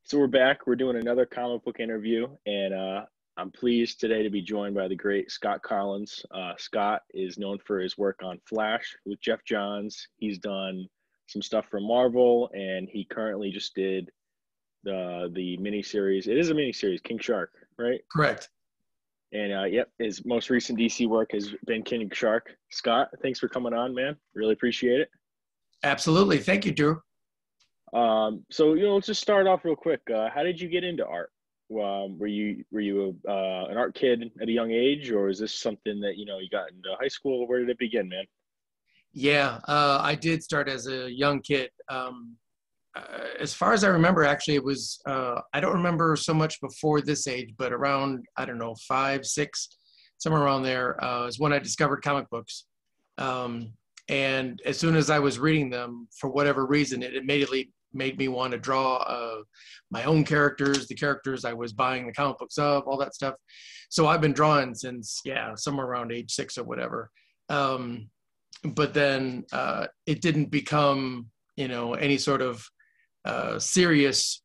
So we're back. We're doing another comic book interview, and I'm pleased today to be joined by the great Scott Kolins. Scott is known for his work on Flash with Geoff Johns. He's done some stuff for Marvel, and he currently just did the miniseries. It is a miniseries, King Shark, right? Correct. And yep, his most recent DC work has been King Shark. Scott, thanks for coming on, man. Really appreciate it. Absolutely. Thank you, Drew. So let's just start off real quick. How did you get into art? Were you an art kid at a young age, or is this something that you got into high school? Where did it begin, man? Yeah, I did start as a young kid. As far as I remember, actually, it was, I don't remember so much before this age, but around, I don't know, 5, 6, somewhere around there, is when I discovered comic books. And as soon as I was reading them, for whatever reason, it immediately made me want to draw my own characters, the characters I was buying the comic books of, all that stuff. So I've been drawing since, yeah, somewhere around age 6 or whatever. But then it didn't become, any sort of serious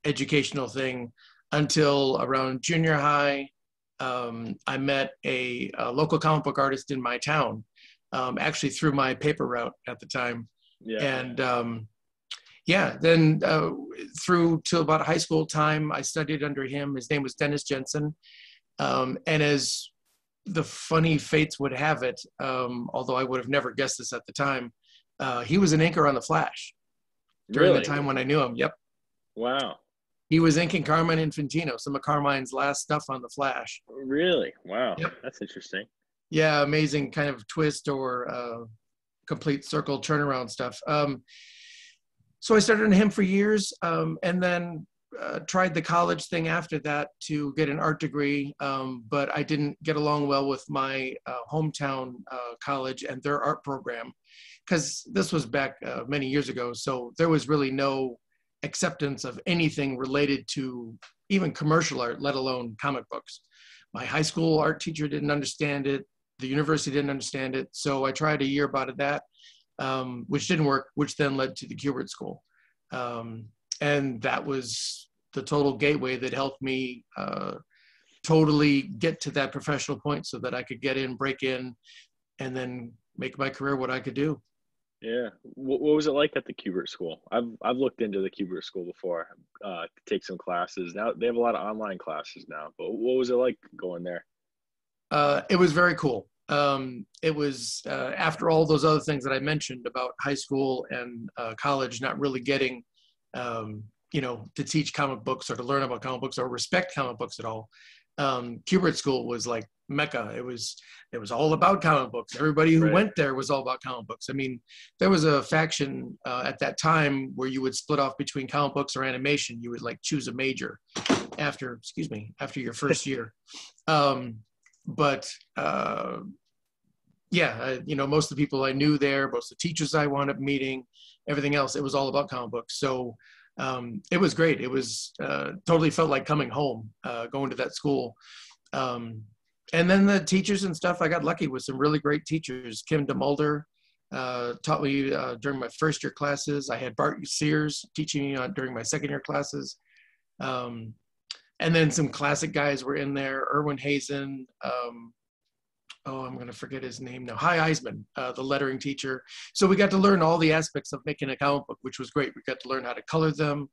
educational thing until around junior high. I met a local comic book artist in my town, actually through my paper route at the time. Yeah. And yeah, then through till about high school time, I studied under him. His name was Dennis Jensen. And as the funny fates would have it, although I would have never guessed this at the time, he was an inker on the Flash during the Really? time when I knew him. Yep. Wow. He was inking Carmine Infantino, some of Carmine's last stuff on the Flash. Really? Wow. Yep. That's interesting. Yeah, amazing kind of twist or complete circle turnaround stuff. So I started on him for years, and then tried the college thing after that to get an art degree, but I didn't get along well with my hometown college and their art program, because this was back many years ago, so there was really no acceptance of anything related to even commercial art, let alone comic books. My high school art teacher didn't understand it. The university didn't understand it. So I tried a year about that, which didn't work, which then led to the Kubert School. And that was the total gateway that helped me totally get to that professional point so that I could get in, break in, and then make my career what I could do. Yeah. What was it like at the Kubert School? I've looked into the Kubert School before, to take some classes. Now they have a lot of online classes now, but what was it like going there? It was very cool. It was after all those other things that I mentioned about high school and college, not really getting, to teach comic books or to learn about comic books or respect comic books at all. Kubert School was like Mecca. It was all about comic books. Everybody who Right. went there was all about comic books. I mean, there was a faction at that time where you would split off between comic books or animation. You would like choose a major after your first year. But yeah, most of the people I knew there, most of the teachers I wound up meeting, everything else, it was all about comic books. So it was great. It was totally felt like coming home, going to that school. And then the teachers and stuff, I got lucky with some really great teachers. Kim DeMulder taught me during my first year classes. I had Bart Sears teaching me during my second year classes. And then some classic guys were in there, Erwin Hazen, I'm going to forget his name now, Hi Eisman, the lettering teacher. So we got to learn all the aspects of making a comic book, which was great. We got to learn how to color them,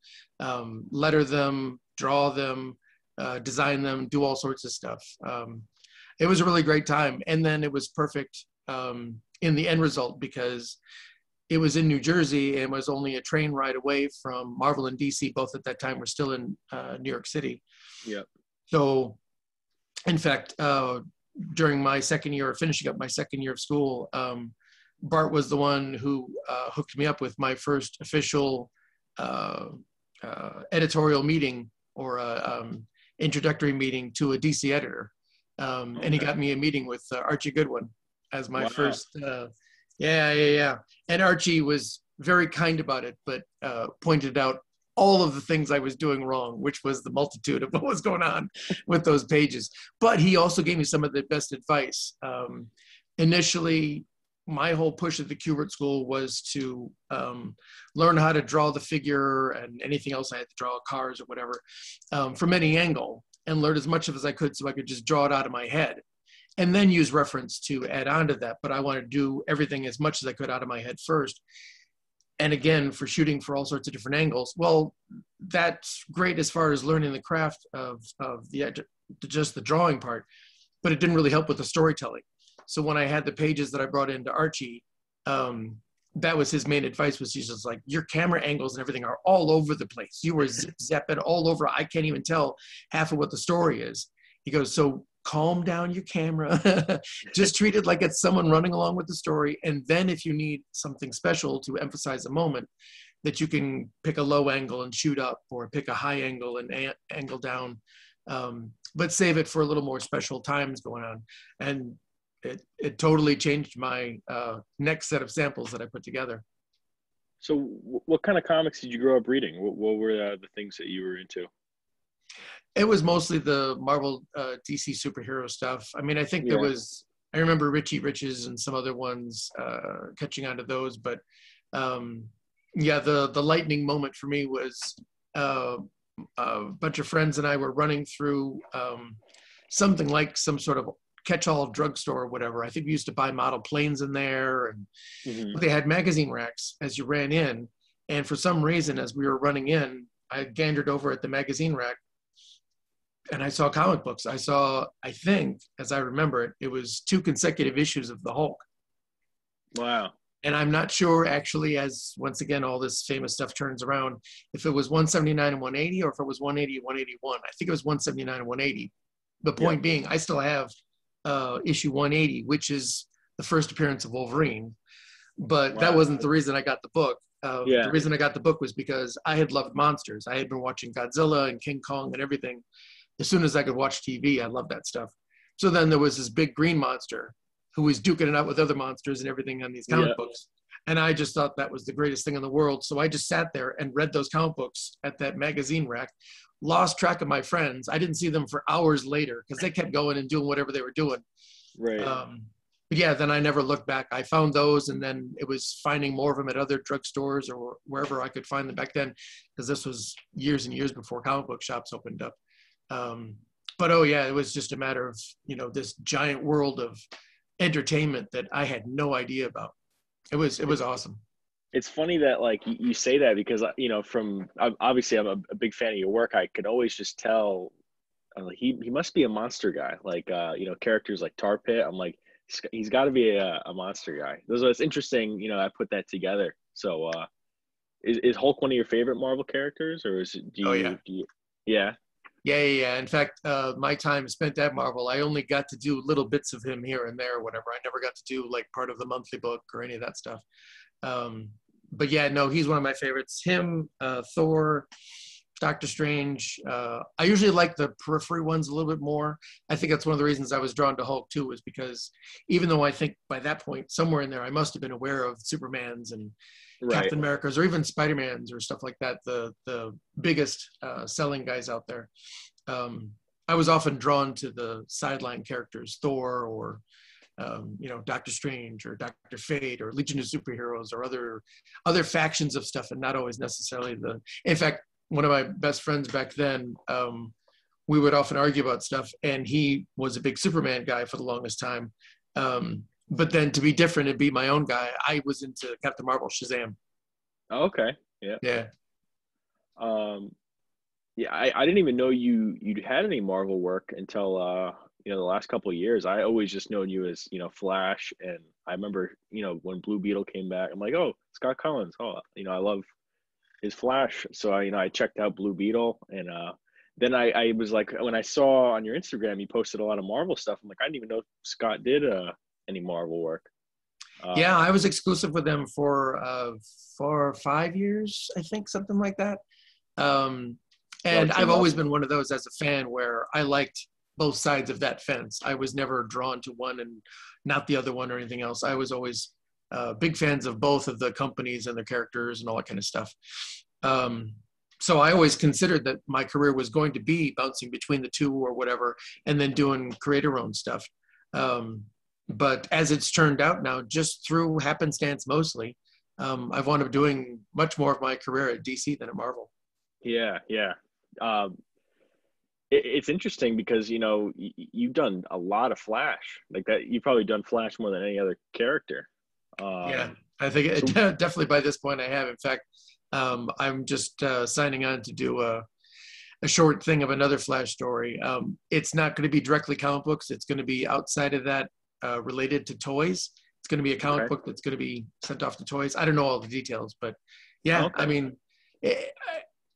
letter them, draw them, design them, do all sorts of stuff. It was a really great time. And then it was perfect in the end result because it was in New Jersey and was only a train ride away from Marvel and DC. Both at that time were still in New York City. Yeah. So, in fact, during my second year, finishing up my second year of school, Bart was the one who hooked me up with my first official editorial meeting or introductory meeting to a DC editor. And he got me a meeting with Archie Goodwin as my first. Yeah. And Archie was very kind about it, but pointed out all of the things I was doing wrong, which was the multitude of what was going on with those pages. But he also gave me some of the best advice. Initially, my whole push at the Kubert School was to learn how to draw the figure and anything else I had to draw, cars or whatever, from any angle, and learn as much of as I could so I could just draw it out of my head and then use reference to add on to that. But I wanted to do everything as much as I could out of my head first. And again, for shooting for all sorts of different angles, well, that's great as far as learning the craft of just the drawing part, but it didn't really help with the storytelling. So when I had the pages that I brought into Archie, that was his main advice, was he's just like, your camera angles and everything are all over the place. You were zip-zapping all over. I can't even tell half of what the story is. He goes, so calm down your camera. Just treat it like it's someone running along with the story. And then if you need something special to emphasize a moment, that you can pick a low angle and shoot up, or pick a high angle and angle down, but save it for a little more special times going on. And it totally changed my next set of samples that I put together. So what kind of comics did you grow up reading? What were the things that you were into? It was mostly the Marvel, DC superhero stuff. I mean, I think there was, I remember Richie Riches and some other ones, catching on to those, but yeah, the lightning moment for me was a bunch of friends and I were running through something like some sort of catch-all drugstore or whatever. I think we used to buy model planes in there, and they had magazine racks as you ran in. And for some reason, as we were running in, I gandered over at the magazine rack and I saw comic books. I saw, I think, as I remember it, it was 2 consecutive issues of the Hulk. Wow. And I'm not sure, actually, as once again, all this famous stuff turns around, if it was 179 and 180 or if it was 180 and 181. I think it was 179 and 180. The point being, I still have issue 180, which is the first appearance of Wolverine. But that wasn't the reason I got the book. The reason I got the book was because I had loved monsters. I had been watching Godzilla and King Kong and everything. As soon as I could watch TV, I loved that stuff. So then there was this big green monster who was duking it out with other monsters and everything on these comic books. And I just thought that was the greatest thing in the world. So I just sat there and read those comic books at that magazine rack, lost track of my friends. I didn't see them for hours later because they kept going and doing whatever they were doing. Right. But yeah, then I never looked back. I found those, and then it was finding more of them at other drugstores or wherever I could find them back then, because this was years and years before comic book shops opened up. But oh yeah, it was just a matter of, you know, this giant world of entertainment that I had no idea about. It was awesome. It's funny that like you say that, because you know, from obviously I'm a big fan of your work. I could always just tell he must be a monster guy. Like you know, characters like Tar Pit. I'm like, he's got to be a monster guy. It's interesting. You know, I put that together. So is Hulk one of your favorite Marvel characters, or is it? Yeah. In fact, my time spent at Marvel, I only got to do little bits of him here and there, whatever. I never got to do like part of the monthly book or any of that stuff. But yeah, no, he's one of my favorites. Him, Thor, Doctor Strange. I usually like the periphery ones a little bit more. I think that's one of the reasons I was drawn to Hulk too, was because even though I think by that point, somewhere in there, I must have been aware of Superman's and Captain America's or even Spider-Man's or stuff like that, the biggest selling guys out there. I was often drawn to the sideline characters, Thor or you know, Doctor Strange or Dr. Fate or Legion of Superheroes or other factions of stuff, and not always necessarily in fact, one of my best friends back then, we would often argue about stuff, and he was a big Superman guy for the longest time. But then to be different and be my own guy, I was into Captain Marvel, Shazam. Oh, okay. Yeah. Yeah. Yeah. I didn't even know you'd had any Marvel work until you know, the last couple of years. I always just known you as, you know, Flash, and I remember, you know, when Blue Beetle came back, I'm like, oh, Scott Kolins. Oh, you know, I love his Flash. So I checked out Blue Beetle, and then I was like, when I saw on your Instagram you posted a lot of Marvel stuff, I'm like, I didn't even know Scott did any Marvel work. Yeah, I was exclusive with them for 4 or 5 years, I think, something like that. And I've always been one of those as a fan where I liked both sides of that fence. I was never drawn to one and not the other one or anything else. I was always big fans of both of the companies and their characters and all that kind of stuff. So I always considered that my career was going to be bouncing between the two or whatever, and then doing creator-owned stuff. But as it's turned out now, just through happenstance mostly, I've wound up doing much more of my career at DC than at Marvel. Yeah, yeah. Um, it's interesting because you've done a lot of Flash like that. You've probably done Flash more than any other character. Yeah, Um, I think so definitely by this point I have. In fact, I'm just signing on to do a short thing of another Flash story. It's not going to be directly comic books. It's going to be outside of that, related to toys. It's going to be a comic okay, book that's going to be sent off to toys. I don't know all the details, but yeah, I okay, mean, eh,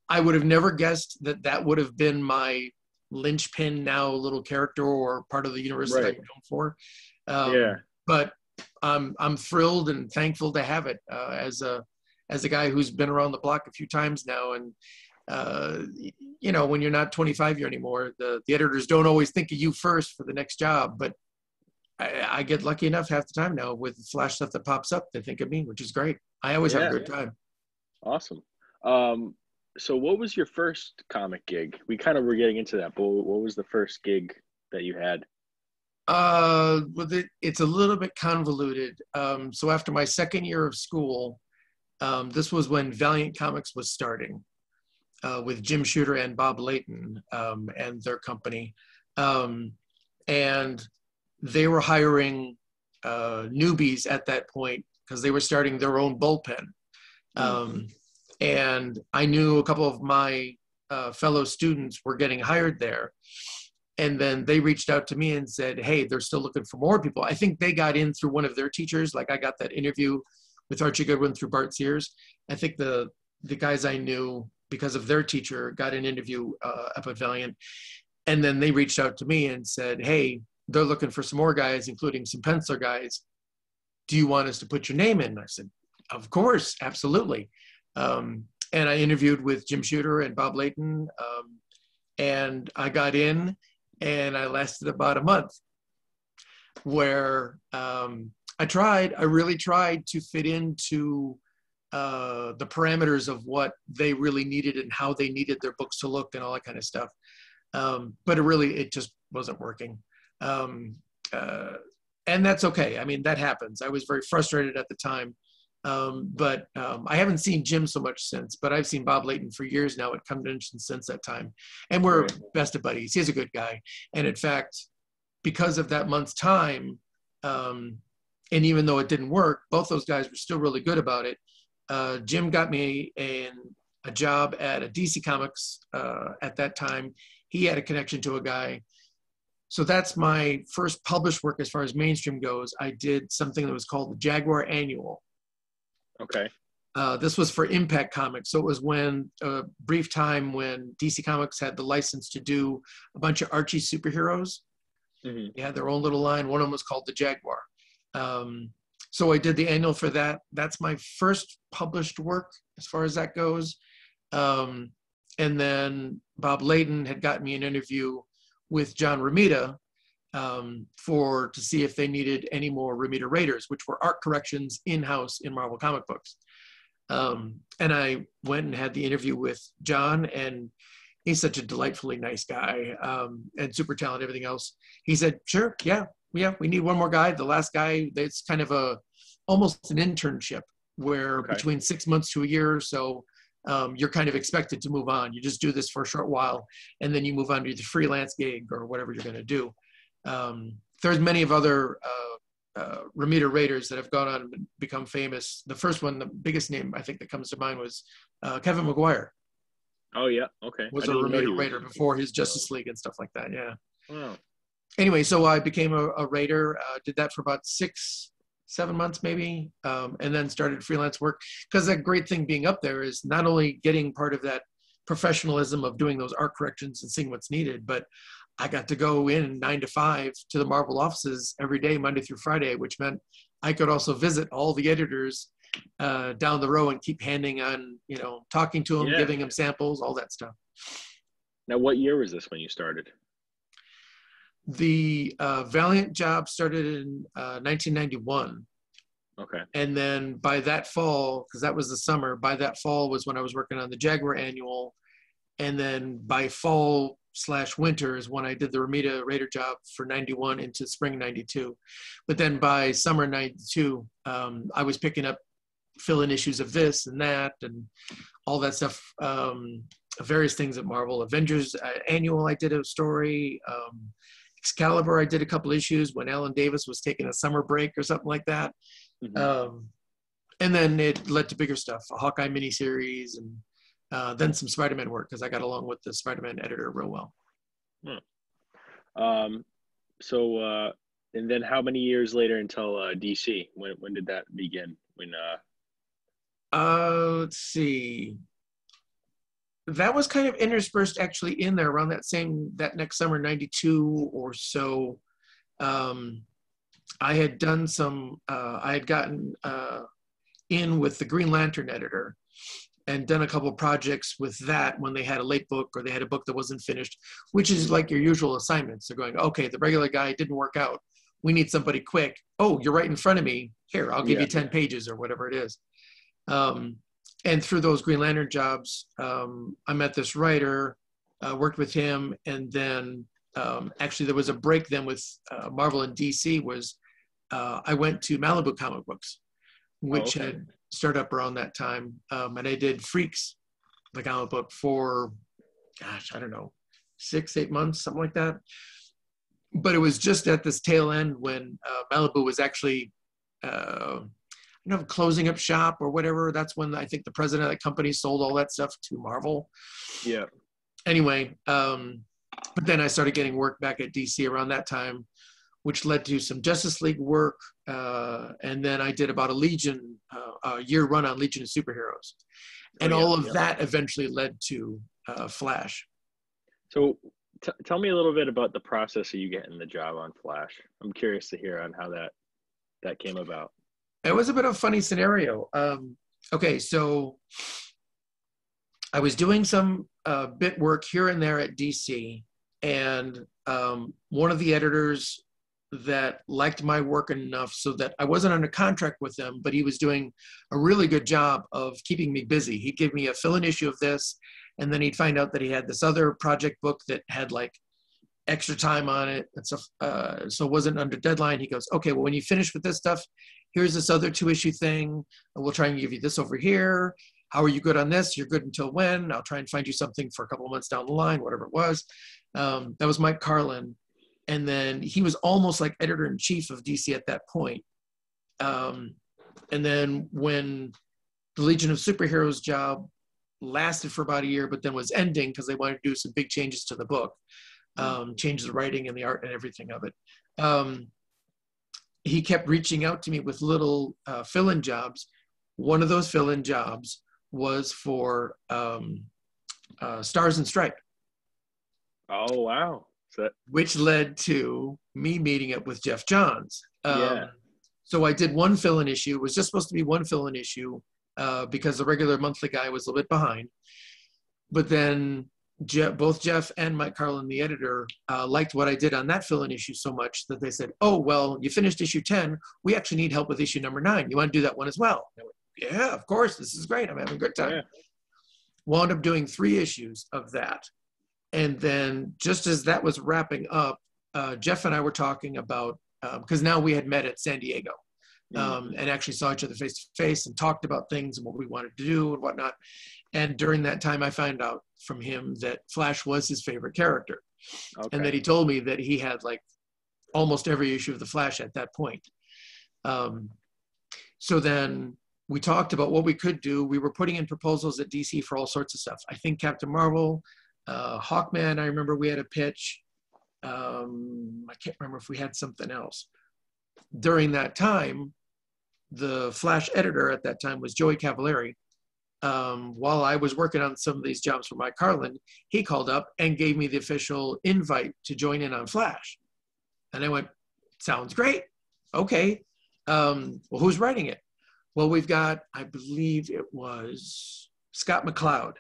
I would have never guessed that that would have been my linchpin now little character or part of the universe that I'm right, known for. yeah, But I'm thrilled and thankful to have it as a guy who's been around the block a few times now. And uh, when you're not 25 year anymore, the editors don't always think of you first for the next job. But I get lucky enough half the time now with Flash stuff that pops up. They think of me, which is great. I always have a yeah, good time. awesome. So what was your first comic gig? We kind of were getting into that, but what was the first gig that you had? It's a little bit convoluted. So after my second year of school, this was when Valiant Comics was starting, with Jim Shooter and Bob Layton, and their company. And they were hiring newbies at that point because they were starting their own bullpen. Hmm. And I knew a couple of my fellow students were getting hired there. And then they reached out to me and said, hey, they're still looking for more people. I think they got in through one of their teachers. Like I got that interview with Archie Goodwin through Bart Sears. I think the guys I knew because of their teacher got an interview up at Valiant. And then they reached out to me and said, hey, they're looking for some more guys, including some penciler guys. Do you want us to put your name in? And I said, of course, absolutely. And I interviewed with Jim Shooter and Bob Layton, and I got in, and I lasted about a month, where I really tried to fit into the parameters of what they really needed and how they needed their books to look and all that kind of stuff. But it just wasn't working. Um, uh, and that's okay. I mean, that happens. I was very frustrated at the time. But I haven't seen Jim so much since, but I've seen Bob Layton for years now at conventions since that time. And we're Right. best of buddies. He's a good guy. And in fact, because of that month's time, and even though it didn't work, both those guys were still really good about it. Jim got me a job at a DC Comics at that time. He had a connection to a guy. So that's my first published work as far as mainstream goes. I did something that was called the Jaguar Annual. Okay. This was for Impact Comics. So it was when a brief time when DC Comics had the license to do a bunch of Archie superheroes. Hmm. They had their own little line. One of them was called the Jaguar. So I did the annual for that. That's my first published work as far as that goes. And then Bob Layton had gotten me an interview with John Romita to see if they needed any more Romita Raiders, which were art corrections in-house in Marvel comic books. And I went and had the interview with John, and he's such a delightfully nice guy, and super talented, everything else. He said, sure, yeah, we need one more guy. The last guy, it's kind of almost an internship where Okay. between 6 months to a year or so, you're kind of expected to move on. You just do this for a short while, and then you move on to the freelance gig or whatever you're going to do. There's many of other Romita Raiders that have gone on and become famous. The first one, the biggest name I think that comes to mind was Kevin McGuire. Oh yeah. Okay. I Was a didn't even know he Romita was. Raider before his Justice League and stuff like that. Yeah. Wow. Anyway, so I became a Raider. Did that for about 6-7 months maybe, and then started freelance work. Because the great thing being up there is not only getting part of that professionalism of doing those art corrections and seeing what's needed, but I got to go in 9 to 5 to the Marvel offices every day, Monday through Friday, which meant I could also visit all the editors down the row and keep handing on, talking to them, Yeah. giving them samples, all that stuff. Now, what year was this when you started? The Valiant job started in 1991. Okay. And then by that fall, because that was the summer, by that fall was when I was working on the Jaguar Annual. And then by fall slash winter is when I did the Ramita Raider job for 91 into spring 92. But then by summer 92, I was picking up fill-in issues of this and that and all that stuff, various things at Marvel. Avengers Annual, I did a story. Excalibur, I did a couple issues when Alan Davis was taking a summer break or something like that. And then it led to bigger stuff, a Hawkeye miniseries, and then some Spider-Man work, because I got along with the Spider-Man editor real well. And then how many years later until DC? When did that begin? Let's see. That was kind of interspersed actually in there around that next summer, 92 or so. I had done I had gotten in with the Green Lantern editor and done a couple of projects with that when they had a late book or they had a book that wasn't finished, which is like your usual assignments. They're going, okay, the regular guy didn't work out. We need somebody quick. Oh, you're right in front of me. Here, I'll give you 10 pages or whatever it is. And through those Green Lantern jobs, I met this writer, worked with him, and then actually there was a break then with Marvel and DC was I went to Malibu Comic Books, which had started up around that time. And I did Freaks, the comic book, for, gosh, I don't know, 6-8 months, something like that. But it was just at this tail end when Malibu was actually closing up shop or whatever. That's when I think the president of that company sold all that stuff to Marvel. Yeah. Anyway, but then I started getting work back at DC around that time, which led to some Justice League work. And then I did about a year run on Legion of Superheroes. And all of that eventually led to Flash. So tell me a little bit about the process of you getting the job on Flash. I'm curious to hear on how that came about. It was a bit of a funny scenario. Okay, so I was doing some bit work here and there at DC, and one of the editors that liked my work enough so that I wasn't under contract with them, but he was doing a really good job of keeping me busy. He'd give me a fill-in issue of this, and then he'd find out that he had this other project book that had like extra time on it, and so it wasn't under deadline. He goes, okay, well, when you finish with this stuff, here's this other 2-issue thing, and we'll try and give you this over here. How are you good on this? You're good until when? I'll try and find you something for a couple of months down the line, whatever it was. That was Mike Carlin. And then he was almost like editor-in-chief of DC at that point. And then when the Legion of Superheroes job lasted for about a year, but then was ending because they wanted to do some big changes to the book, change the writing and the art and everything of it. He kept reaching out to me with little fill-in jobs. One of those fill-in jobs was for Stars and Stripe. Oh, wow. Which led to me meeting up with Geoff Johns. So I did one fill-in issue. It was just supposed to be one fill-in issue because the regular monthly guy was a little bit behind. But then both Geoff and Mike Carlin, the editor, liked what I did on that fill-in issue so much that they said, oh, well, you finished issue 10. We actually need help with issue number 9. You want to do that one as well? I went, yeah, of course. This is great. I'm having a good time. Yeah. Wound up doing 3 issues of that. And then just as that was wrapping up, Geoff and I were talking about, because now we had met at San Diego and actually saw each other face to face and talked about things and what we wanted to do and whatnot. And during that time, I found out from him that Flash was his favorite character. And that he told me that he had like almost every issue of the Flash at that point. So then we talked about what we could do. We were putting in proposals at DC for all sorts of stuff. I think Captain Marvel, Hawkman, I remember we had a pitch. I can't remember if we had something else. During that time, the Flash editor at that time was Joey Cavallari. While I was working on some of these jobs for Mike Carlin, he called up and gave me the official invite to join in on Flash. And I went, sounds great. Okay. Well, who's writing it? Well, we've got, I believe it was Scott McCloud.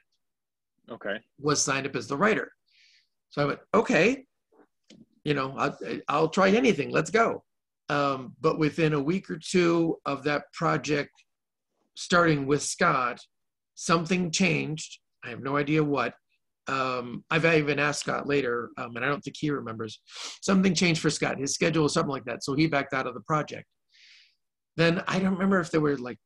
Was signed up as the writer. So I went, okay, I'll try anything. Let's go. But within a week or two of that project starting with Scott, something changed. I have no idea what. I've even asked Scott later, and I don't think he remembers. Something changed for Scott. His schedule was something like that, so he backed out of the project. Then I don't remember if there were like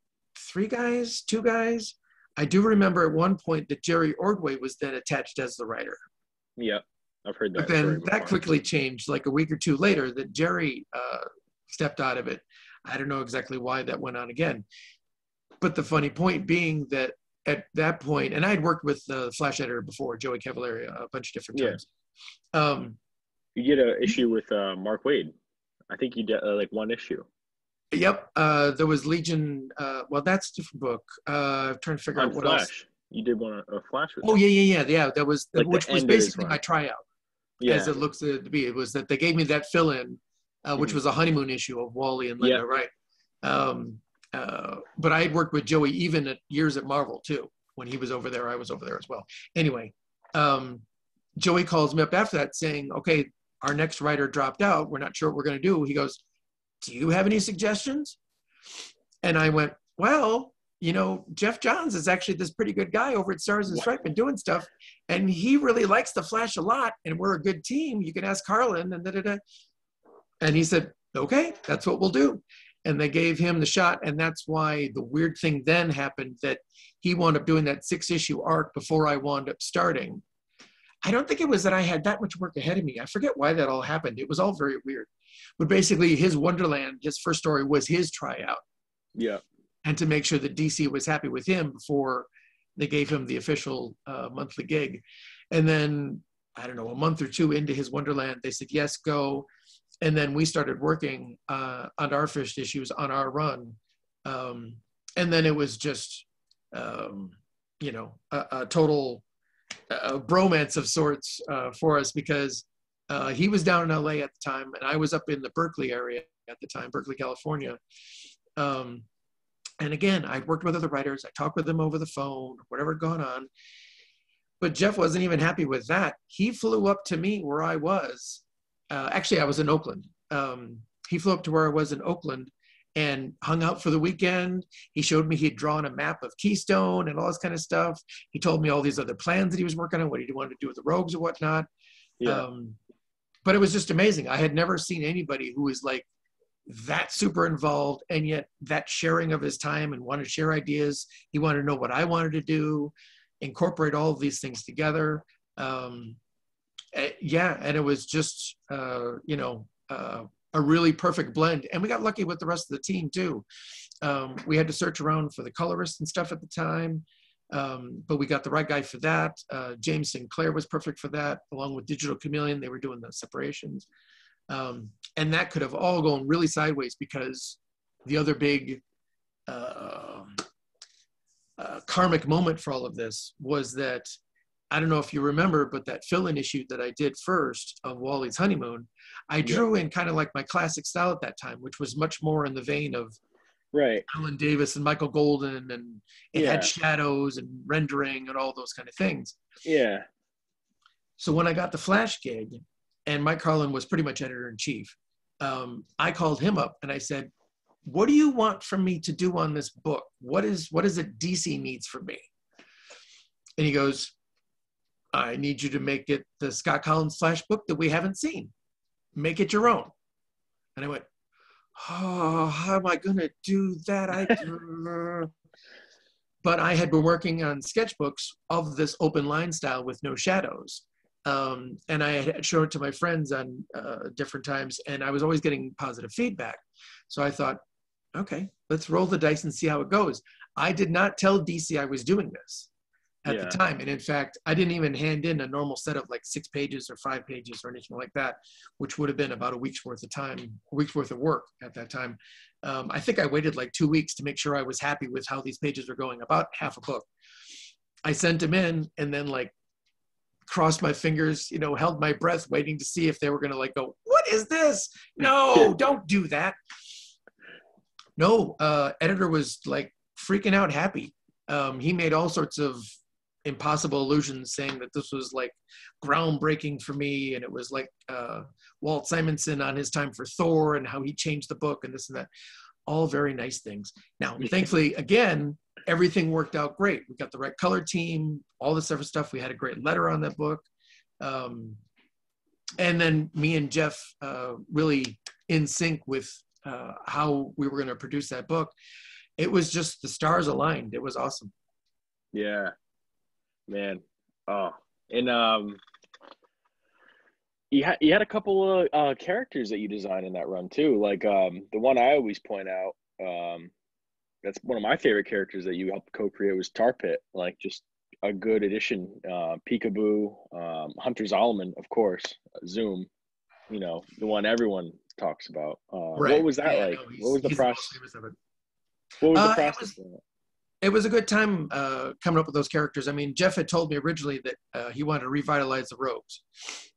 3 guys, 2 guys. I do remember at one point that Jerry Ordway was then attached as the writer. Yeah, I've heard that. But then that quickly changed, like a week or 2 later, that Jerry stepped out of it. I don't know exactly why that went on again. But the funny point being that at that point, and I'd worked with the Flash editor before, Joey Cavalieri, a bunch of different times. You did an issue with Mark Waid. I think you did like 1 issue. Yep. There was Legion. Well, that's a different book. I'm trying to figure out what Flash. else. You did one a Flash with Oh, yeah. That was, like which was basically my tryout, as it looks to be. It was that they gave me that fill-in, which was a honeymoon issue of Wally and Linda, right? But I had worked with Joey even at years at Marvel too. When he was over there, I was over there as well. Anyway, Joey calls me up after that saying, okay, our next writer dropped out. We're not sure what we're going to do. He goes, do you have any suggestions? And I went, well, Geoff Johns is actually this pretty good guy over at Stars and Stripe and doing stuff. And he really likes the Flash a lot. And we're a good team. You can ask Carlin and da-da-da. And he said, okay, that's what we'll do. And they gave him the shot. And that's why the weird thing then happened, that he wound up doing that 6-issue arc before I wound up starting. I don't think it was that I had that much work ahead of me. I forget why that all happened. It was all very weird. But basically his Wonderland, his first story, was his tryout. Yeah. And to make sure that DC was happy with him before they gave him the official monthly gig. And then, I don't know, a month or 2 into his Wonderland, they said, yes, go. And then we started working on our first issues on our run. And then it was just, a total bromance of sorts for us, because he was down in LA at the time and I was up in the Berkeley area at the time, Berkeley, California. And again, I worked with other writers. I talked with them over the phone, whatever had gone on. But Geoff wasn't even happy with that. He flew up to me where I was. Actually, I was in Oakland. He flew up to where I was in Oakland and hung out for the weekend. He showed me he'd drawn a map of Keystone and all this kind of stuff. He told me all these other plans that he was working on, what he wanted to do with the Rogues or whatnot. Yeah. But it was just amazing. I had never seen anybody who was like that super involved, and yet that sharing of his time and wanted to share ideas. He wanted to know what I wanted to do, incorporate all of these things together. And it was just, a really perfect blend. And we got lucky with the rest of the team too. We had to search around for the colorists and stuff at the time, but we got the right guy for that. James Sinclair was perfect for that, along with Digital Chameleon. They were doing the separations. And that could have all gone really sideways, because the other big karmic moment for all of this was that, I don't know if you remember, but that fill-in issue that I did first of Wally's Honeymoon, I drew in kind of like my classic style at that time, which was much more in the vein of Alan Davis and Michael Golden, and it had shadows and rendering and all those kind of things. Yeah. So when I got the Flash gig, and Mike Carlin was pretty much editor-in-chief, I called him up and I said, what do you want from me to do on this book? What is it DC needs from me? And he goes, I need you to make it the Scott Kolins Flash book that we haven't seen. Make it your own. And I went, oh, how am I going to do that? But I had been working on sketchbooks of this open line style with no shadows. And I had shown it to my friends on different times, and I was always getting positive feedback. So I thought, okay, let's roll the dice and see how it goes. I did not tell DC I was doing this at the time. And in fact, I didn't even hand in a normal set of like 6 pages or 5 pages or anything like that, which would have been about a week's worth of work at that time. I think I waited like 2 weeks to make sure I was happy with how these pages were going, about half a book. I sent them in and then like crossed my fingers, held my breath, waiting to see if they were going to like go, what is this? No, don't do that. No, editor was like freaking out happy. He made all sorts of impossible allusions, saying that this was like groundbreaking for me, and it was like Walt Simonson on his time for Thor, and how he changed the book and this and that. All very nice things. Now, thankfully, again, everything worked out great. We got the right color team, all this other stuff. We had a great letter on that book. And then me and Geoff really in sync with how we were going to produce that book. It was just the stars aligned. It was awesome. Yeah, man. Oh, and you had a couple of characters that you designed in that run too. Like the one I always point out, that's one of my favorite characters that you helped co-create was Tar Pit. Like just a good addition. Peekaboo, Hunter Zolomon, of course, Zoom. You know, the one everyone talks about. Right. What was that like? No, what was the process? Of it. What was the process? It was a good time coming up with those characters. I mean, Geoff had told me originally that he wanted to revitalize the Rogues.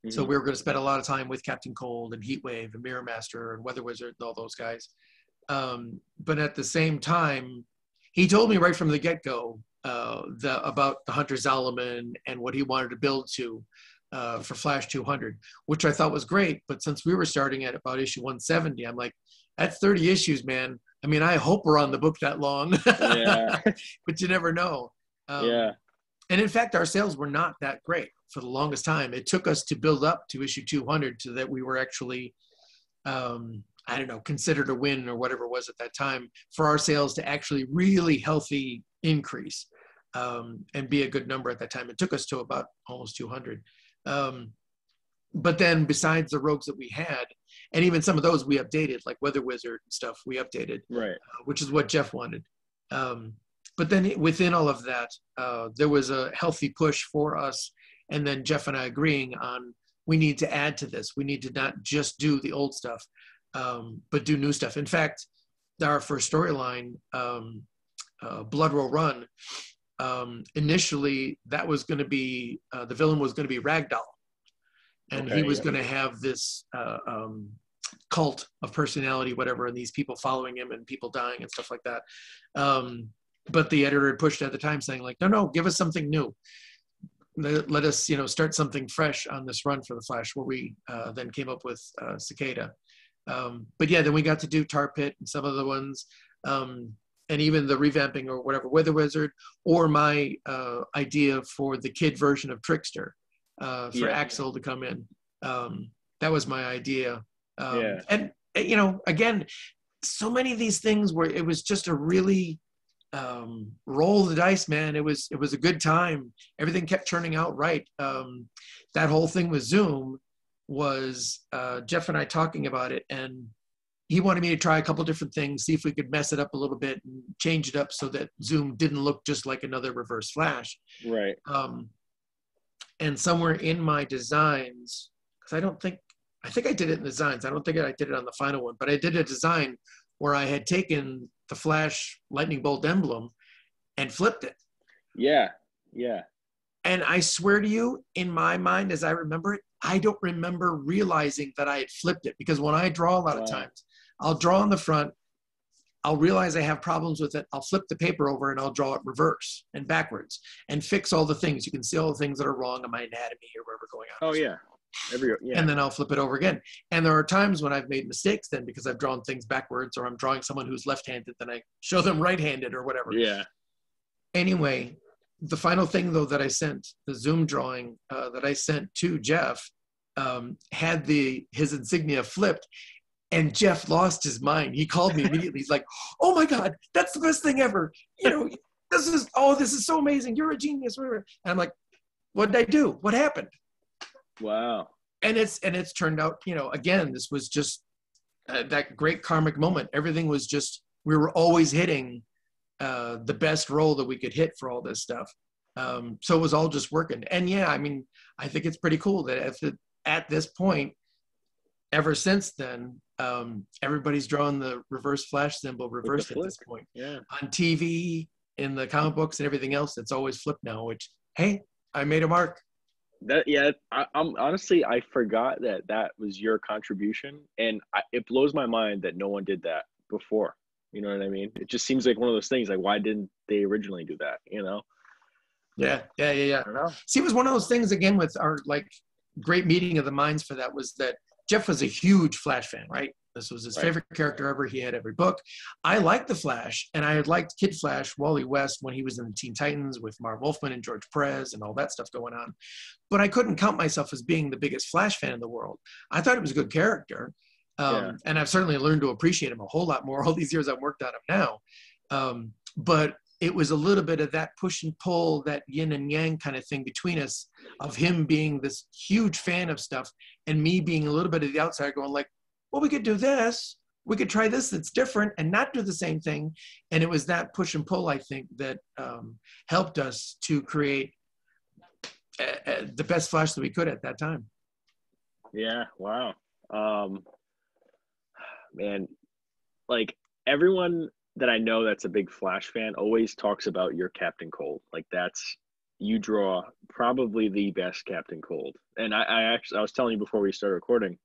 Mm-hmm. So we were going to spend a lot of time with Captain Cold and Heatwave and Mirror Master and Weather Wizard and all those guys. But at the same time, he told me right from the get-go about the Hunter Zolomon and what he wanted to build to for Flash 200, which I thought was great. But since we were starting at about issue 170, I'm like, that's 30 issues, man. I mean, I hope we're on the book that long, yeah. But you never know. Yeah. And in fact, our sales were not that great for the longest time. It took us to build up to issue 200 so that we were actually, I don't know, considered a win or whatever it was at that time for our sales to actually really healthy increase and be a good number at that time. It took us to about almost 200. But then besides the Rogues that we had, and even some of those we updated, like Weather Wizard and stuff, we updated, right? Which is what Geoff wanted. But then within all of that, there was a healthy push for us. And then Geoff and I agreeing on, we need to add to this. We need to not just do the old stuff, but do new stuff. In fact, our first storyline, Blood Will Run, initially that was going to be, the villain was going to be Ragdoll. And he was going to have this cult of personality, whatever, and these people following him and people dying and stuff like that. But the editor had pushed at the time saying like, no, give us something new. Let us, start something fresh on this run for the Flash, where we then came up with Cicada. But yeah, then we got to do Tar Pit and some of the ones, and even the revamping or whatever, Weather Wizard, or my idea for the kid version of Trickster. For Axel to come in. That was my idea. And, again, so many of these things where it was just a really roll the dice, man. It was a good time. Everything kept turning out right. That whole thing with Zoom was Geoff and I talking about it, and he wanted me to try a couple different things, see if we could mess it up a little bit and change it up so that Zoom didn't look just like another Reverse Flash. Right. And somewhere in my designs, because I think I did it in designs. I don't think I did it on the final one, but I did a design where I had taken the Flash lightning bolt emblem and flipped it. Yeah. And I swear to you, in my mind, as I remember it, I don't remember realizing that I had flipped it, because when I draw a lot of times, I'll draw on the front, I'll realize I have problems with it. I'll flip the paper over and I'll draw it reverse and backwards and fix all the things. You can see all the things that are wrong in my anatomy or whatever going on. Oh, yeah. And then I'll flip it over again. And there are times when I've made mistakes then because I've drawn things backwards, or I'm drawing someone who's left-handed, then I show them right-handed or whatever. Yeah. Anyway, the final thing, though, that I sent, the Zoom drawing that I sent to Geoff, had his insignia flipped. And Geoff lost his mind. He called me immediately. He's like, "Oh my God, that's the best thing ever. This is so amazing. You're a genius." And I'm like, "What did I do? What happened?" Wow. And it's turned out, again, this was just that great karmic moment. Everything was just, we were always hitting the best roll that we could hit for all this stuff. So it was all just working. And yeah, I mean, I think it's pretty cool that at this point, ever since then, everybody's drawn the Reverse Flash symbol reversed at this point. Yeah. On TV, in the comic books and everything else, it's always flipped now, which, hey, I made a mark. I'm honestly, I forgot that was your contribution, and it blows my mind that no one did that before. You know what I mean? It just seems like one of those things, like, why didn't they originally do that, Yeah. I don't know. See, it was one of those things, again, with our, great meeting of the minds for that, was that Geoff was a huge Flash fan, right? This was his Right. favorite character ever. He had every book. I liked the Flash, and I had liked Kid Flash, Wally West, when he was in the Teen Titans with Marv Wolfman and George Perez and all that stuff going on. But I couldn't count myself as being the biggest Flash fan in the world. I thought he was a good character. And I've certainly learned to appreciate him a whole lot more all these years I've worked on him now. But it was a little bit of that push and pull, that yin and yang kind of thing between us, of him being this huge fan of stuff and me being a little bit of the outsider going like, well, we could do this. We could try this that's different and not do the same thing. And it was that push and pull, I think, that helped us to create the best Flash that we could at that time. Yeah. Wow. Man, like everyone that I know that's a big Flash fan always talks about your Captain Cold. Like you draw probably the best Captain Cold. And I was telling you before we started recording,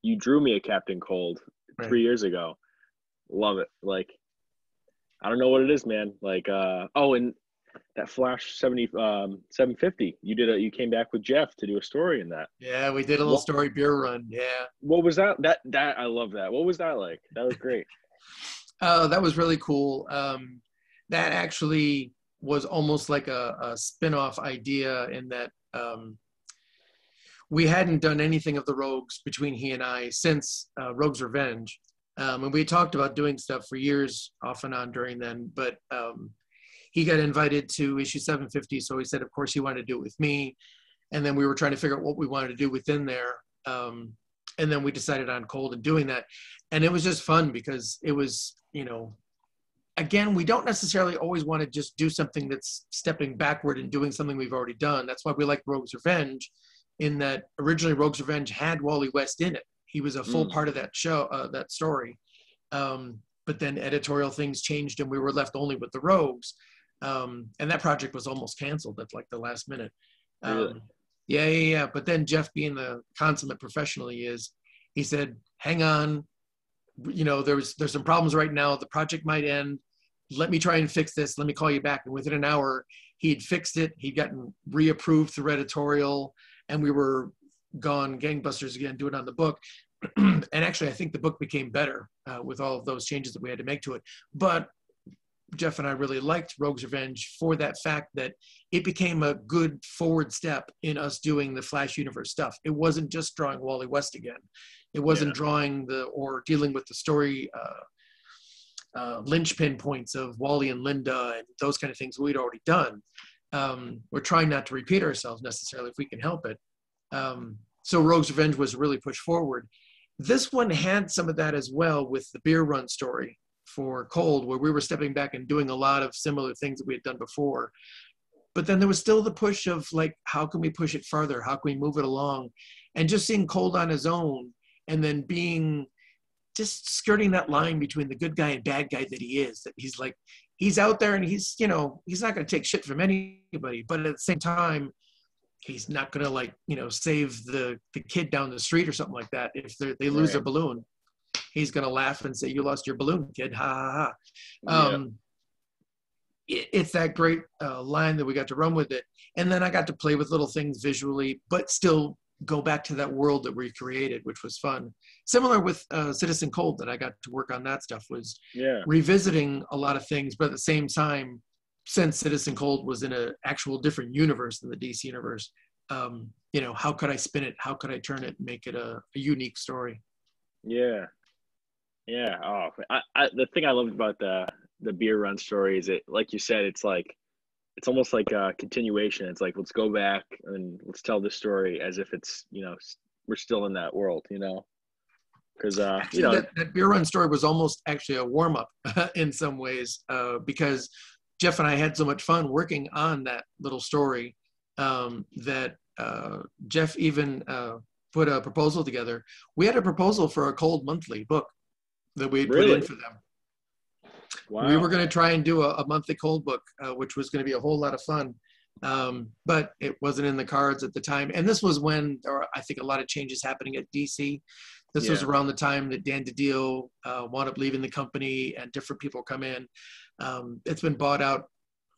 you drew me a Captain Cold 3 years ago. Love it. Like, I don't know what it is, man. Like, and that Flash 750, you came back with Geoff to do a story in that. Yeah, we did a little story beer run. Yeah. What was that? That I love that. What was that like? That was great. That was really cool. That actually was almost like a spin-off idea in that we hadn't done anything of the Rogues between he and I since Rogues Revenge. And we talked about doing stuff for years off and on during then, but he got invited to issue 750. So he said, of course, he wanted to do it with me. And then we were trying to figure out what we wanted to do within there. And then we decided on Cold and doing that. And it was just fun because it was, again, we don't necessarily always want to just do something that's stepping backward and doing something we've already done. That's why we like Rogues Revenge, in that originally Rogues Revenge had Wally West in it. He was a full part of that show, that story. But then editorial things changed and we were left only with the Rogues. And that project was almost canceled at like the last minute. Really? Yeah. But then Geoff, being the consummate professional he is, he said, hang on, there's some problems right now. The project might end. Let me try and fix this. Let me call you back. And within an hour, he'd fixed it. He'd gotten reapproved through editorial, and we were gone gangbusters again, doing it on the book. And actually, I think the book became better with all of those changes that we had to make to it. But Geoff and I really liked Rogues Revenge for that fact that it became a good forward step in us doing the Flash universe stuff. It wasn't just drawing Wally West again. It wasn't drawing or dealing with the story linchpin points of Wally and Linda and those kind of things we'd already done. We're trying not to repeat ourselves necessarily if we can help it. So Rogues Revenge was really pushed forward. This one had some of that as well with the beer run story for Cold, where we were stepping back and doing a lot of similar things that we had done before. But then there was still the push of like, how can we push it farther? How can we move it along? And just seeing Cold on his own, and then being just skirting that line between the good guy and bad guy that he is, that he's like, he's out there and he's not going to take shit from anybody, but at the same time, he's not going to save the kid down the street or something like that. If they lose their balloon, he's going to laugh and say, you lost your balloon, kid. Ha ha ha. It's that great line that we got to run with it. And then I got to play with little things visually, but still go back to that world that we created, which was fun. Similar with Citizen Cold, that I got to work on that stuff, was revisiting a lot of things, but at the same time, since Citizen Cold was in an actual different universe than the DC universe, how could I spin it? How could I turn it and make it a unique story? Yeah. Oh, the thing I loved about the beer run story is it, like you said, it's almost like a continuation. It's like, let's go back and let's tell this story as if it's, we're still in that world, because that beer run story was almost actually a warm up in some ways, because Geoff and I had so much fun working on that little story that Geoff even put a proposal together. We had a proposal for a Cold monthly book that we put in for them. Wow. We were going to try and do a monthly Cold book, which was going to be a whole lot of fun. But it wasn't in the cards at the time. And this was when there were, I think, a lot of changes happening at DC. This was around the time that Dan DiDio wound up leaving the company and different people come in. It's been bought out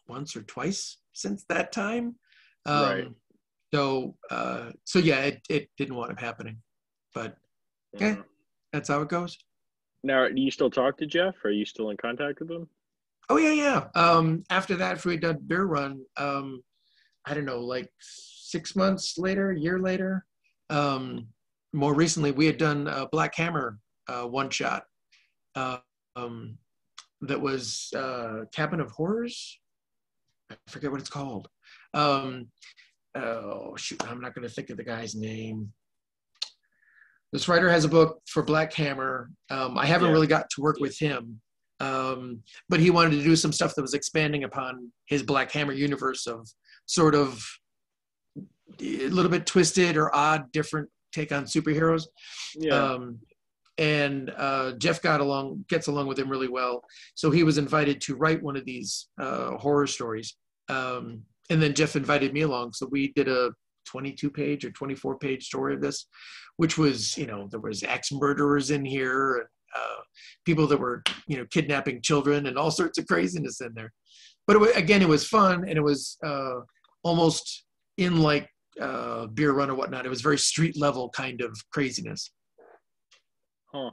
once or twice since that time. Right. So yeah, it didn't wind up happening. But okay, that's how it goes. Now, do you still talk to Geoff? Are you still in contact with him? Oh yeah, yeah. After that, if we done beer run, I don't know, like 6 months later, a year later. Um, More recently, we had done a Black Hammer one shot. Uh, um, that was Cabin of Horrors. I forget what it's called. Um, oh shoot, I'm not going to think of the guy's name. This writer has a book for Black Hammer. I haven't really got to work with him, but he wanted to do some stuff that was expanding upon his Black Hammer universe of sort of a little bit twisted or odd, different take on superheroes. Yeah. And Geoff gets along with him really well. So he was invited to write one of these horror stories. And then Geoff invited me along. So we did a 22-page or 24-page story of this, which was, there was axe murderers in here, and people that were, kidnapping children and all sorts of craziness in there. But it was fun, and it was almost in like beer run or whatnot. It was very street level kind of craziness. Huh.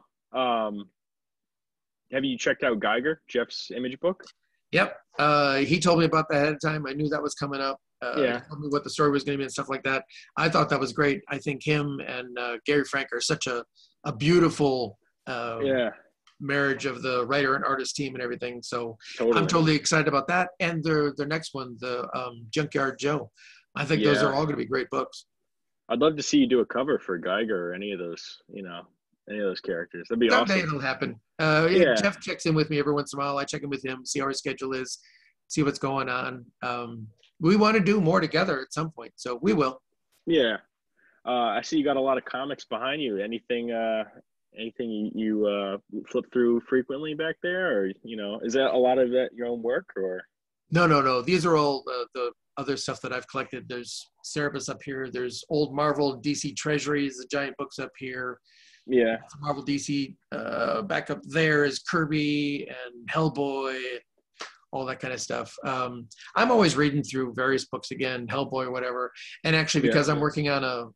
Have you checked out Geiger, Geoff's image book? Yep. He told me about that ahead of time. I knew that was coming up. He told me what the story was going to be and stuff like that. I thought that was great. I think him and Gary Frank are such a beautiful marriage of the writer and artist team and everything. So I'm totally excited about that. And their next one, the Junkyard Joe. I think those are all going to be great books. I'd love to see you do a cover for Geiger or any of those, any of those characters. That'd be awesome. Someday it'll happen. Geoff checks in with me every once in a while. I check in with him, see how our schedule is, see what's going on. We want to do more together at some point, so we will. Yeah. I see you got a lot of comics behind you. Anything you flip through frequently back there, or is that a lot of that your own work, or? No. These are all the other stuff that I've collected. There's Cerebus up here. There's old Marvel DC Treasuries, the giant books up here. Yeah. Marvel DC. Back up there is Kirby and Hellboy, all that kind of stuff. I'm always reading through various books again, Hellboy or whatever. And actually, because I'm working on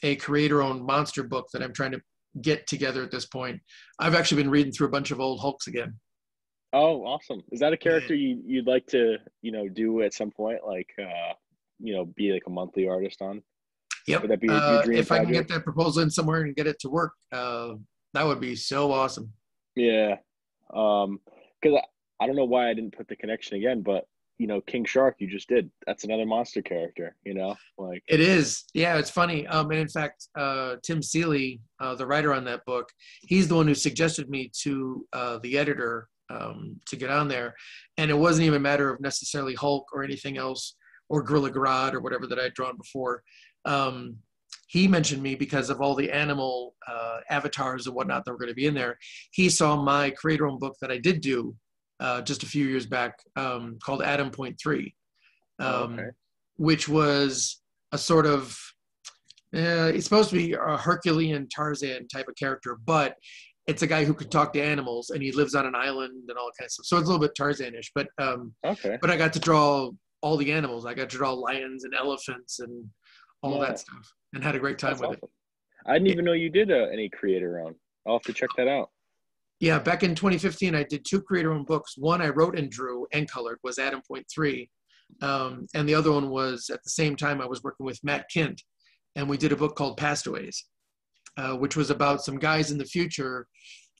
a creator-owned monster book that I'm trying to get together at this point, I've actually been reading through a bunch of old Hulks again. Oh, awesome. Is that a character you'd like to, do at some point, like, be like a monthly artist on? Yep. Would that be your dream if project? I can get that proposal in somewhere and get it to work, that would be so awesome. Yeah. Because I don't know why I didn't put the connection again, but, King Shark, you just did. That's another monster character, like. It is. Yeah, it's funny. And in fact, Tim Seeley, the writer on that book, he's the one who suggested me to the editor to get on there. And it wasn't even a matter of necessarily Hulk or anything else, or Gorilla Grodd or whatever that I'd drawn before. He mentioned me because of all the animal avatars and whatnot that were going to be in there. He saw my creator-owned book that I did do just a few years back called Adam Point 3, which was a sort of, it's supposed to be a Herculean Tarzan type of character, but it's a guy who could talk to animals, and he lives on an island and all kinds of stuff. So it's a little bit Tarzan-ish, but but I got to draw all the animals. I got to draw lions and elephants and all that stuff, and had a great time with it. I didn't even know you did any creator-owned. I'll have to check that out. Yeah, back in 2015, I did 2 creator-owned books. One I wrote and drew and colored was Adam Point 3, and the other one was at the same time I was working with Matt Kint, and we did a book called Pastaways, which was about some guys in the future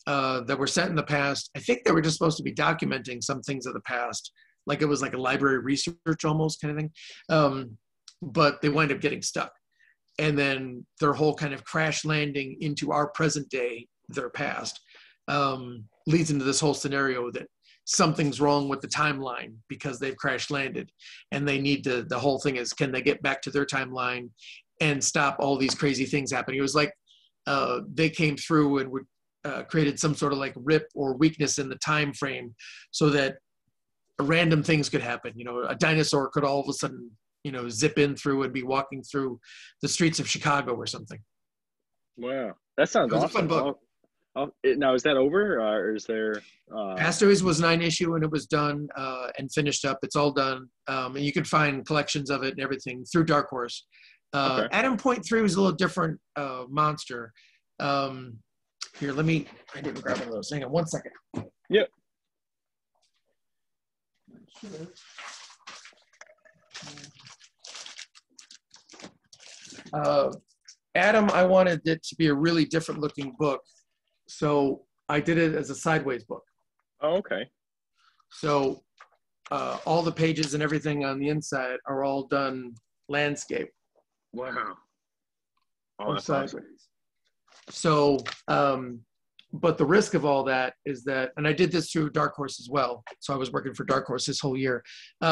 that were set in the past. I think they were just supposed to be documenting some things of the past, like it was like a library research almost kind of thing. But they wind up getting stuck. And then their whole kind of crash landing into our present day, their past, leads into this whole scenario that something's wrong with the timeline because they've crash landed. And they need to, the whole thing is, can they get back to their timeline and stop all these crazy things happening? It was like they came through and would created some sort of like rip or weakness in the time frame so that random things could happen. A dinosaur could all of a sudden zip in through and be walking through the streets of Chicago or something. Wow, that sounds awesome. It was a fun book. Now, is that over, or is there? Pastaways was 9 issue, and it was done and finished up. It's all done, and you can find collections of it and everything through Dark Horse. Adam Point 3 was a little different monster. Here, I didn't grab one of those. Hang on 1 second. Yep. Adam, I wanted it to be a really different looking book. So I did it as a sideways book. Oh, okay. So all the pages and everything on the inside are all done landscape. Wow. Oh, Or that's sideways. awesome. So, but the risk of all that is that, and I did this through Dark Horse as well. So I was working for Dark Horse this whole year. It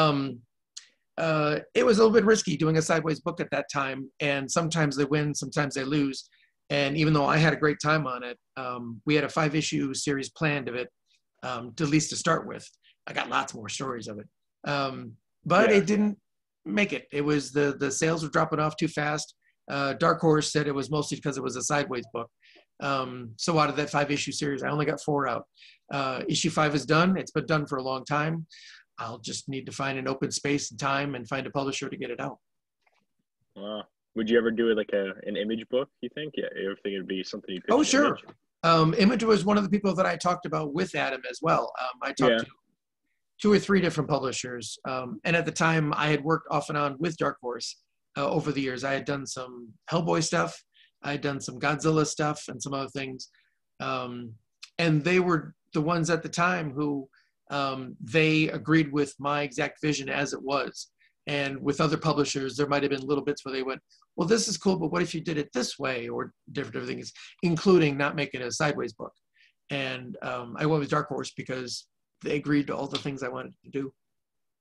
was a little bit risky doing a sideways book at that time. And sometimes they win, sometimes they lose. And even though I had a great time on it, we had a 5-issue series planned of it, at least to start with. I got lots more stories of it. But Yeah. it didn't make it. It was the sales were dropping off too fast. Dark Horse said it was mostly because it was a sideways book. So out of that 5-issue series, I only got 4 out. Issue 5 is done. It's been done for a long time. I'll just need to find an open space and time and find a publisher to get it out. Wow. Would you ever do it like an image book, you think? Yeah, you ever think it'd be something you pitch? Oh, sure. Image was one of the people that I talked about with Adam as well. I talked to 2 or 3 different publishers. And at the time, I had worked off and on with Dark Horse over the years. I had done some Hellboy stuff. I had done some Godzilla stuff and some other things. And they were the ones at the time who they agreed with my exact vision as it was. And with other publishers, there might have been little bits where they went, well, this is cool, but what if you did it this way, or different things, including not making it a sideways book. And I went with Dark Horse because they agreed to all the things I wanted to do.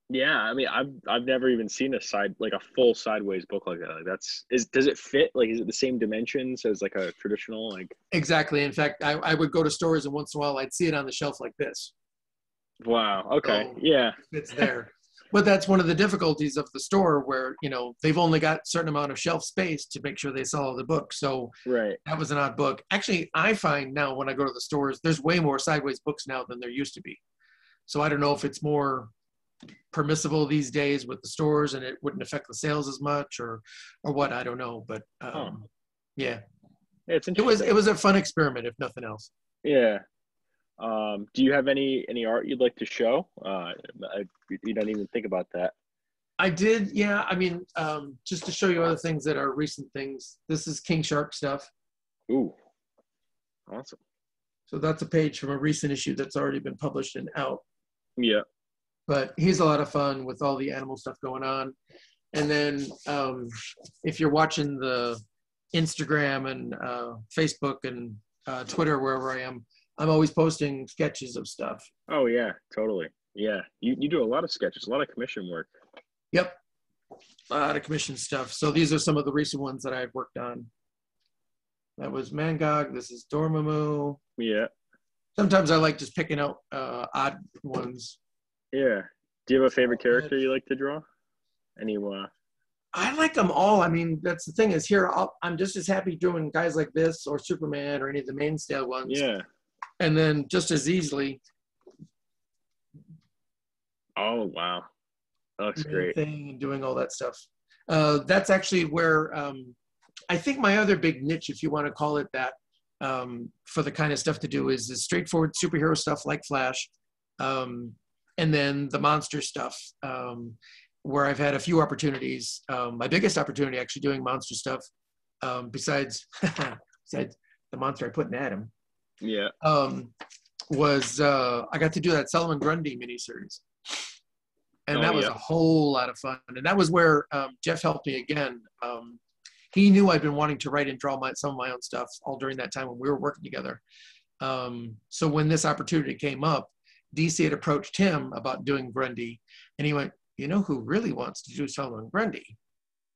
Yeah, I mean, I've never even seen a full sideways book like that. Like does it fit? Like, is it the same dimensions as like a traditional like? Exactly. In fact, I would go to stores and once in a while I'd see it on the shelf like this. Wow. Okay. So yeah. It's there. But that's one of the difficulties of the store where, they've only got a certain amount of shelf space to make sure they sell all the books. So right. That was an odd book. Actually, I find now when I go to the stores, there's way more sideways books now than there used to be. So I don't know if it's more permissible these days with the stores and it wouldn't affect the sales as much or what, I don't know. But yeah, it's it was a fun experiment, if nothing else. Yeah. Do you have any art you'd like to show? You don't even think about that. I did, yeah. I mean, just to show you other things that are recent things. This is King Shark stuff. Ooh, awesome. So that's a page from a recent issue that's already been published and out. Yeah. But he's a lot of fun with all the animal stuff going on. And then if you're watching the Instagram and Facebook and Twitter, wherever I am, I'm always posting sketches of stuff. Oh, yeah, totally. Yeah. You do a lot of sketches, a lot of commission work. Yep. A lot of commission stuff. So these are some of the recent ones that I had worked on. That was Mangog. This is Dormammu. Yeah. Sometimes I like just picking out odd ones. Yeah. Do you have a favorite character you like to draw? I like them all. I mean, that's the thing is here, I'm just as happy doing guys like this or Superman or any of the mainstay ones. Yeah. And then just as easily. Oh, wow. That looks great. And doing all that stuff. That's actually where I think my other big niche, if you want to call it that, for the kind of stuff to do is straightforward superhero stuff like Flash. And then the monster stuff, where I've had a few opportunities. My biggest opportunity actually doing monster stuff, besides the monster I put in Adam. Yeah. Was I got to do that Solomon Grundy miniseries. And that was a whole lot of fun. And that was where Geoff helped me again. He knew I'd been wanting to write and draw some of my own stuff all during that time when we were working together. So when this opportunity came up, DC had approached him about doing Grundy. And he went, you know who really wants to do Solomon Grundy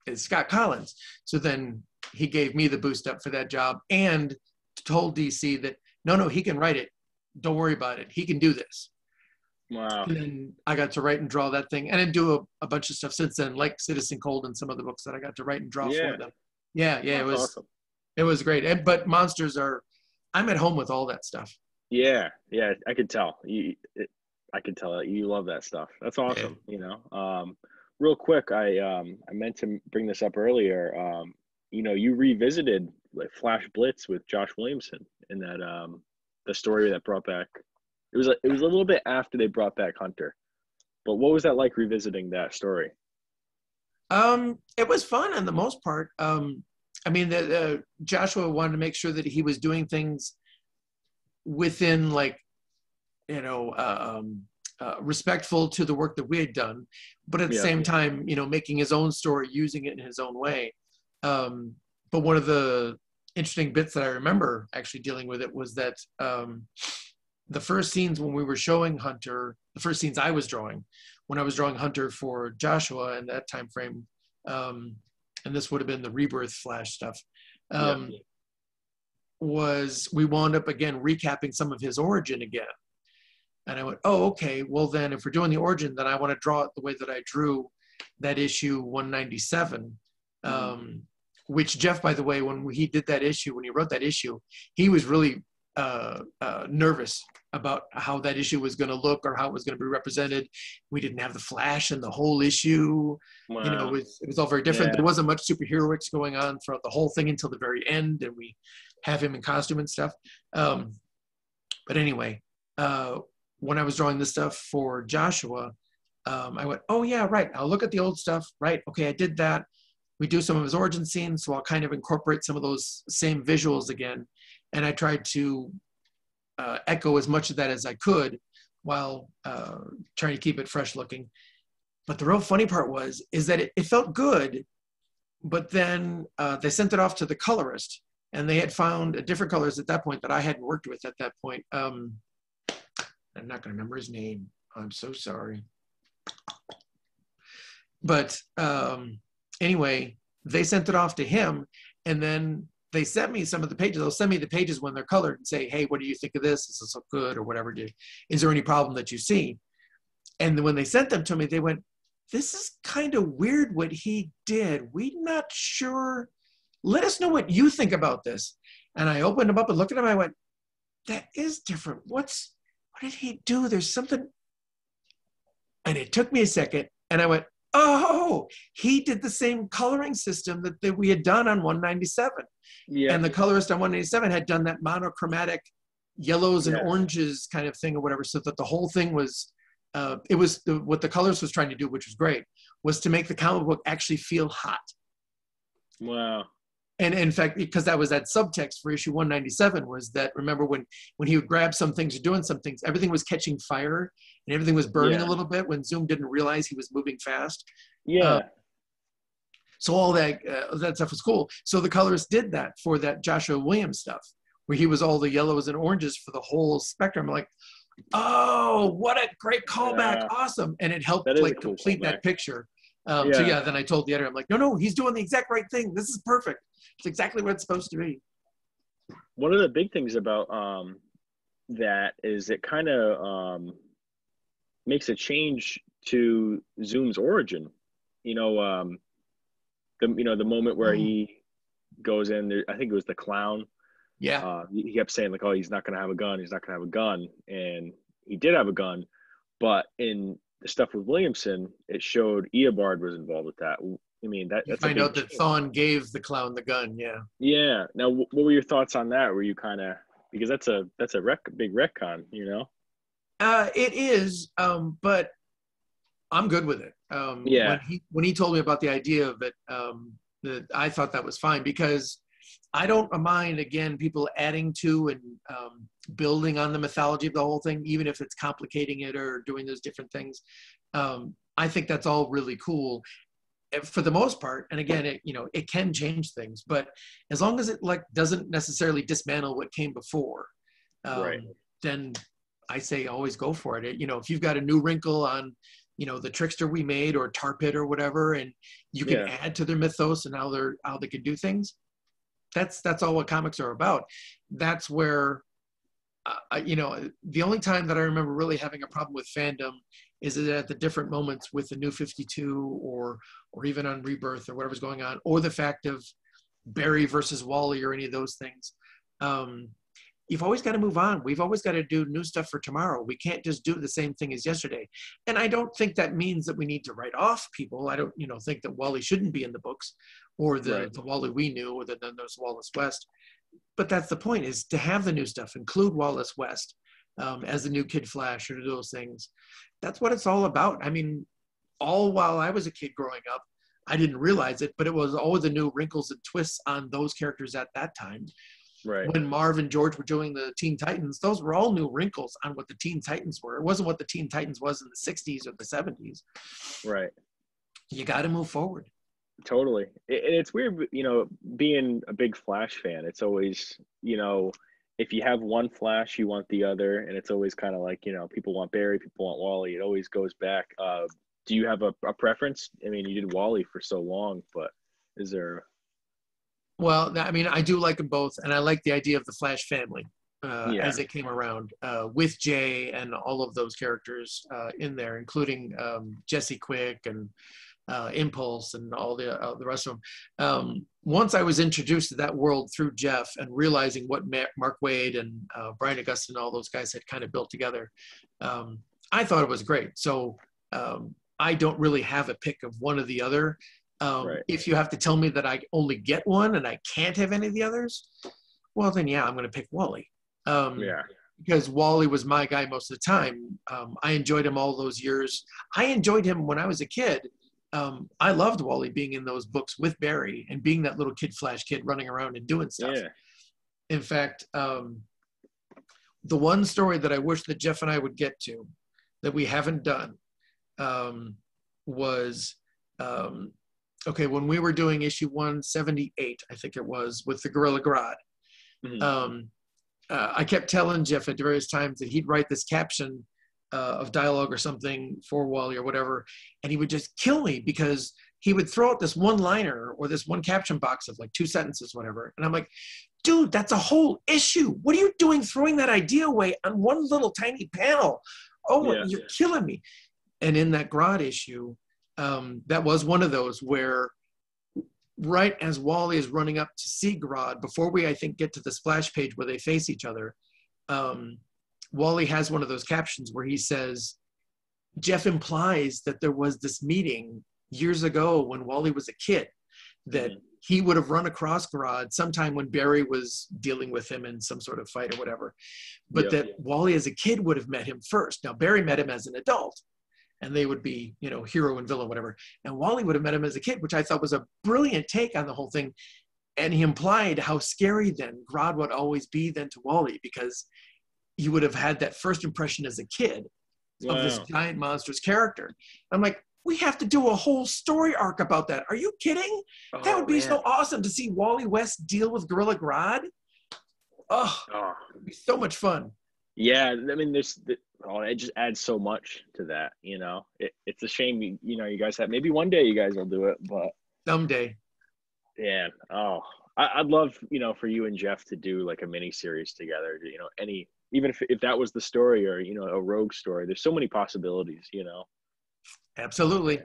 is Scott Kolins. So then he gave me the boost up for that job and told DC that, no, he can write it. Don't worry about it. He can do this. Wow. And then I got to write and draw that thing. And I do a bunch of stuff since then, like Citizen Cold and some of the books that I got to write and draw for them. Yeah, it was awesome. It was great. But monsters I'm at home with all that stuff. Yeah, I could tell. I could tell that you love that stuff. That's awesome. Yeah. Real quick, I meant to bring this up earlier. You revisited like Flash Blitz with Josh Williamson in that the story that brought back. It was a little bit after they brought back Hunter, but what was that like revisiting that story? It was fun on the most part. I mean, Joshua wanted to make sure that he was doing things within, like, you know, respectful to the work that we had done, but at the same time, you know, making his own story, using it in his own way. But one of the interesting bits that I remember actually dealing with it was that the first scenes when we were showing Hunter, the first scenes I was drawing, when I was drawing Hunter for Joshua in that time frame, and this would have been the Rebirth Flash stuff, was we wound up again recapping some of his origin again. And I went, oh, okay, well then if we're doing the origin, then I want to draw it the way that I drew that issue 197, which Geoff, by the way, when he did that issue, when he wrote that issue, he was really nervous about how that issue was going to look or how it was going to be represented. We didn't have the Flash in the whole issue. Wow. You know, it was all very different. There wasn't much superheroics going on throughout the whole thing until the very end, and we have him in costume and stuff. But anyway, when I was drawing this stuff for Joshua, I went, oh yeah, right, I'll look at the old stuff, right, okay, I did that. We do some of his origin scenes, so I'll kind of incorporate some of those same visuals again. And I tried to echo as much of that as I could while trying to keep it fresh looking. But the real funny part is that it felt good, but then they sent it off to the colorist, and they had found a different colorist at that point that I hadn't worked with at that point. I'm not going to remember his name. I'm so sorry. But anyway, they sent it off to him, and then they sent me some of the pages. They'll send me the pages when they're colored and say, hey, what do you think of this? Does this look good or whatever? Is there any problem that you see? And when they sent them to me, they went, this is kind of weird what he did. We're not sure. Let us know what you think about this. And I opened them up and looked at them. I went, that is different. What did he do? There's something. And it took me a second. And I went, oh, he did the same coloring system that we had done on 197. Yeah. And the colorist on 197 had done that monochromatic yellows and oranges kind of thing or whatever, so that the whole thing was, what the colorist was trying to do, which was great, was to make the comic book actually feel hot. Wow. And in fact, because that was that subtext for issue 197, was that, remember when he would grab some things or doing some things, everything was catching fire and everything was burning a little bit when Zoom didn't realize he was moving fast. Yeah. So all that stuff was cool. So the colorist did that for that Joshua Williams stuff, where he was all the yellows and oranges for the whole spectrum. I'm like, oh, what a great callback. Awesome. And it helped like cool complete that picture. So yeah, then I told the editor, I'm like, no, he's doing the exact right thing. This is perfect. It's exactly what it's supposed to be. One of the big things about that is it kind of makes a change to Zoom's origin. You know, the moment where he goes in there, I think it was the clown. Yeah. He kept saying like, oh, he's not going to have a gun. He's not going to have a gun. And he did have a gun, but in the stuff with Williamson, it showed Eobard was involved with that. I mean, that's I know that Thawne gave the clown the gun. Yeah. Yeah. Now, what were your thoughts on that? Were you kind of, because that's a big retcon, you know? It is, but I'm good with it. When he told me about the idea of it, that I thought that was fine, because I don't mind, again, people adding to and building on the mythology of the whole thing, even if it's complicating it or doing those different things. I think that's all really cool for the most part. And again, it can change things, but as long as it like doesn't necessarily dismantle what came before, then I say always go for it. If you've got a new wrinkle on, the trickster we made or tar pit or whatever, and you can add to their mythos and how they can do things. That's all what comics are about. That's where, the only time that I remember really having a problem with fandom is that at the different moments with the New 52 or even on Rebirth or whatever's going on, or the fact of Barry versus Wally or any of those things. you've always got to move on. We've always got to do new stuff for tomorrow. We can't just do the same thing as yesterday. And I don't think that means that we need to write off people. I don't, think that Wally shouldn't be in the books, or the Wally we knew, or then there's Wallace West. But that's the point, is to have the new stuff, include Wallace West as the new Kid Flash, or do those things. That's what it's all about. I mean, all while I was a kid growing up, I didn't realize it, but it was always the new wrinkles and twists on those characters at that time. Right. When Marv and George were doing the Teen Titans, those were all new wrinkles on what the Teen Titans were. It wasn't what the Teen Titans was in the 60s or the 70s. Right. You got to move forward. Totally. And it's weird, being a big Flash fan, it's always, if you have one Flash, you want the other. And it's always kind of like, people want Barry, people want Wally. It always goes back. Do you have a preference? I mean, you did Wally for so long, but is there... Well, I mean, I do like them both, and I like the idea of the Flash family as it came around, with Jay and all of those characters in there, including Jesse Quick and Impulse and all the rest of them. Once I was introduced to that world through Geoff and realizing what Mark Waid and Brian Augustine and all those guys had kind of built together, I thought it was great. So I don't really have a pick of one or the other. If you have to tell me that I only get one and I can't have any of the others, well, then I'm going to pick Wally. Because Wally was my guy most of the time. I enjoyed him all those years. I enjoyed him when I was a kid. I loved Wally being in those books with Barry and being that little Kid Flash kid running around and doing stuff. Yeah. In fact, the one story that I wish that Geoff and I would get to that we haven't done was... okay, when we were doing issue 178, I think it was, with the Gorilla Grodd, I kept telling Geoff at various times that he'd write this caption of dialogue or something for Wally or whatever, and he would just kill me because he would throw out this one-liner or this one caption box of like 2 sentences, whatever. And I'm like, dude, that's a whole issue. What are you doing throwing that idea away on one little tiny panel? You're killing me. And in that Grodd issue, that was one of those where right as Wally is running up to see Grodd, before we, I think, get to the splash page where they face each other, Wally has one of those captions where he says, Geoff implies that there was this meeting years ago when Wally was a kid, that he would have run across Grodd sometime when Barry was dealing with him in some sort of fight or whatever, but that Wally as a kid would have met him first. Now, Barry met him as an adult, and they would be, hero and villain, whatever. And Wally would have met him as a kid, which I thought was a brilliant take on the whole thing. And he implied how scary then Grodd would always be then to Wally, because he would have had that first impression as a kid of this giant monstrous character. I'm like, we have to do a whole story arc about that. Are you kidding? That would be so awesome to see Wally West deal with Gorilla Grodd. It'd be so much fun. Yeah, I mean, it just adds so much to that, It's a shame, you guys have, maybe one day you guys will do it, but someday. Yeah. I'd love, for you and Geoff to do like a mini series together, even if that was the story, or, a rogue story. There's so many possibilities, Absolutely.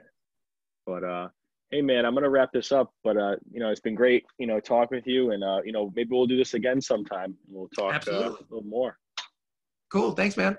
But hey man, I'm gonna wrap this up, but it's been great, talking with you, and maybe we'll do this again sometime. We'll talk a little more. Cool. Thanks, man.